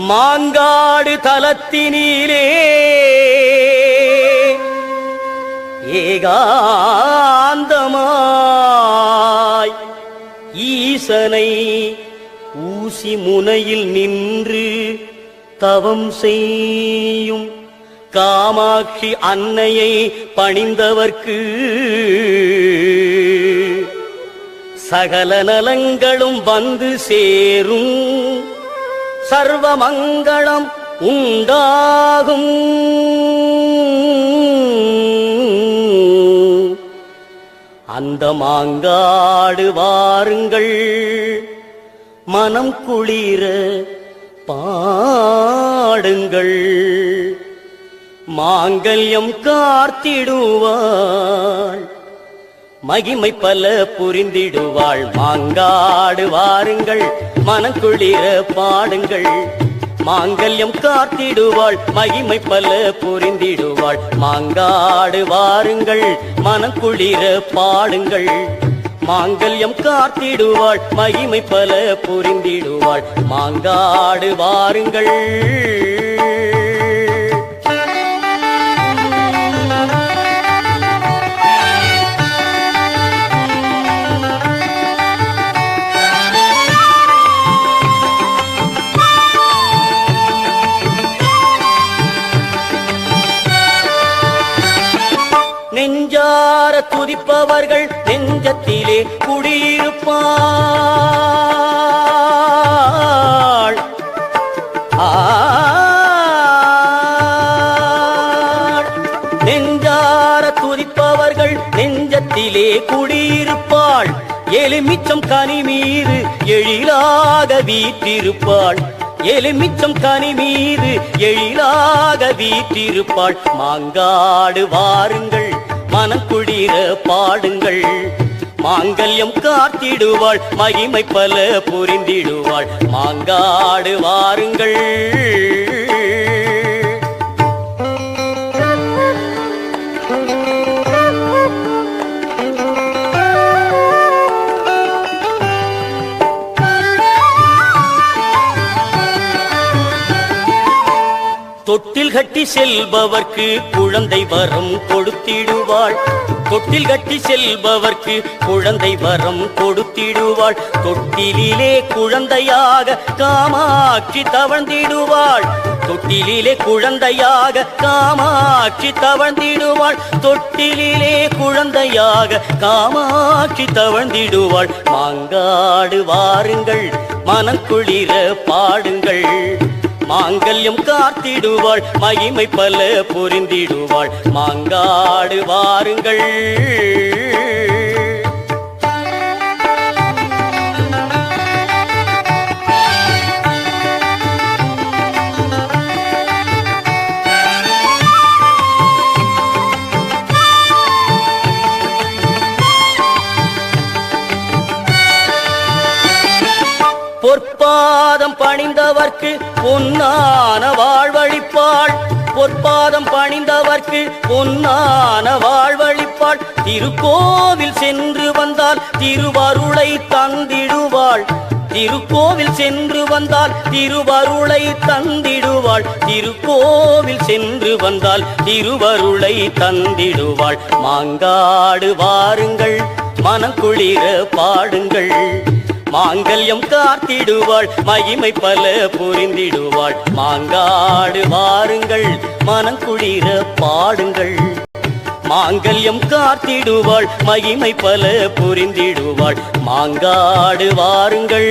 மாங்காடு தலத்தினிலே ஏகாந்தமாய் ஈசனை ஊசி முனையில் நின்று தவம் செய்யும் காமாட்சி அன்னையை பணிந்தவர்க்கு சகல நலங்களும் வந்து சேரும், சர்வமங்களம் உண்டாகும். அந்த மாங்காடு வாருங்கள், மனம் குளிர பாடுங்கள், மாங்கல்யம் காத்திடுவாள், மகிமை பல புரிந்திடுவாள். மாங்காடு வாருங்கள், மனம் குளிர பாடுங்கள், மாங்கல்யம் காத்திடுவாள், மகிமை பல புரிந்திடுவாள். மாங்காடு வாருங்கள், மனம் குளிர பாடுங்கள், மாங்கல்யம் காத்திடுவாள், மகிமை பல புரிந்திடுவாள். மாங்காடு வாருங்கள். நெஞ்சார துதிப்பவர்கள் நெஞ்சத்திலே குடியிருப்பாள். நெஞ்சார துதிப்பவர்கள் நெஞ்சத்திலே குடியிருப்பாள். எலுமிச்சம் கனி மீது எழிலாக வீற்றிருப்பாள், எலுமிச்சம் கனி மீது எழிலாக வீற்றிருப்பாள். மாங்காடு வாருங்கள், மனக்குளிர பாடுங்கள், மாங்கல்யம் காத்திடுவாள், மகிமை பல புரிந்திடுவாள். மாங்காடு வாருங்கள். தொட்டில் கட்டி செல்பவர்க்கு குழந்தை வரம் கொடுத்திடுவாள், தொட்டில் கட்டி செல்பவர்க்கு குழந்தை வரம் கொடுத்திடுவாள். தொட்டிலே குழந்தையாக காமாட்சி தவழ்ந்திடுவாள், தொட்டிலே குழந்தையாக காமாட்சி தவழ்ந்திடுவாள், தொட்டிலே குழந்தையாக காமாட்சி தவழ்ந்திடுவாள். மாங்காடு வாருங்கள், மனக்குளிர பாடுங்கள், மாங்கல்யம் காத்திடுவாள், மகிமை பல புரிந்திடுவாள். மாங்காடு வாருங்கள். பொற்பாதம் பணிந்தவர்க்கு பொன்னான வாழ்வழிப்பாள், பொற்பாதம் பணிந்தவர்க்கு பொன்னான வாழ்வழிப்பாள். திருக்கோவில் சென்று வந்தால் திருவருளை தந்திடுவாள், திருக்கோவில் சென்று வந்தால் திருவருளை தந்திடுவாள், திருக்கோவில் சென்று வந்தால் திருவருளை தந்திடுவாள். மாங்காடு வாருங்கள், மனக்குளிர பாடுங்கள், மாங்கல்யம் காத்திடுவாள், மகிமை பல புரிந்திடுவாள். மாங்காடு வாருங்கள், மனக்குளிர பாடுங்கள், மாங்கல்யம் காத்திடுவாள், மகிமை பல புரிந்திடுவாள். மாங்காடு வாருங்கள்.